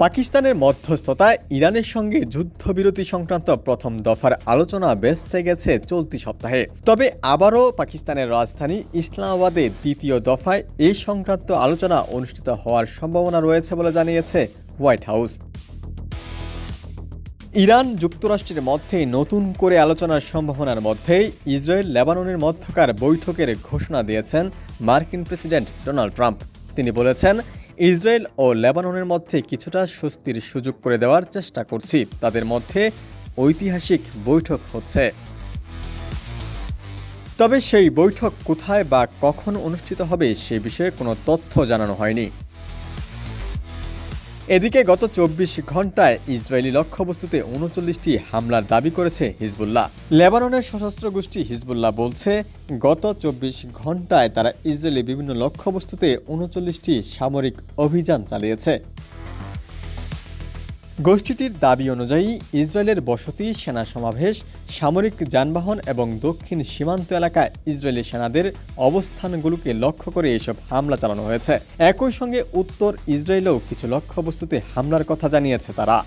পাকিস্তানের মধ্যস্থতায় ইরানের সঙ্গে যুদ্ধবিরতি সংক্রান্ত প্রথম দফার আলোচনা ভেস্তে গেছে চলতি সপ্তাহে। তবে আবারও পাকিস্তানের রাজধানী ইসলামাবাদে দ্বিতীয় দফায় এই সংক্রান্ত আলোচনা অনুষ্ঠিত হওয়ার সম্ভাবনা রয়েছে বলে জানিয়েছে হোয়াইট হাউস। ইরান যুক্তরাষ্ট্রের মধ্যে নতুন করে আলোচনার সম্ভাবনার মধ্যেই ইসরায়েল লেবাননের মধ্যকার বৈঠকের ঘোষণা দিয়েছেন মার্কিন প্রেসিডেন্ট ডোনাল্ড ট্রাম্প। তিনি বলেছেন, ইসরায়েল ও লেবাননের মধ্যে কিছুটা স্বস্তির সুযোগ করে দেওয়ার চেষ্টা করছি। তাদের মধ্যে ঐতিহাসিক বৈঠক হচ্ছে। তবে সেই বৈঠক কোথায় বা কখন অনুষ্ঠিত হবে সে বিষয়ে কোনো তথ্য জানানো হয়নি। এদিকে গত ২৪ ঘন্টায় ইসরায়েলি লক্ষ্যবস্তুতে ৩৯টি হামলার দাবি করেছে হিজবুল্লাহ। লেবাননের সশস্ত্র গোষ্ঠী হিজবুল্লাহ বলছে, গত ২৪ ঘন্টায় তারা ইসরায়েলি বিভিন্ন লক্ষ্যবস্তুতে ৩৯টি সামরিক অভিযান চালিয়েছে। গোষ্ঠীটির দাবি অনুযায়ী ইসরায়েলের বসতি, সেনা সমাবেশ, সামরিক যানবাহন এবং দক্ষিণ সীমান্ত এলাকায় ইসরায়েলি সেনাদের অবস্থানগুলোকে লক্ষ্য করে এসব হামলা চালানো হয়েছে। একই সঙ্গে উত্তর ইসরায়েলেও কিছু লক্ষ্যবস্তুতে হামলার কথা জানিয়েছে তারা।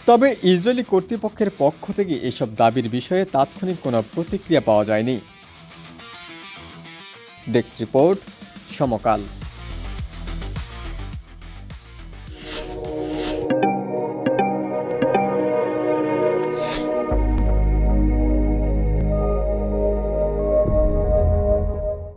তবে ইসরায়েলি কর্তৃপক্ষের পক্ষ থেকে এসব দাবির বিষয়ে তাৎক্ষণিক কোনো প্রতিক্রিয়া পাওয়া যায়নি। ডেস্ক রিপোর্ট, সমকাল।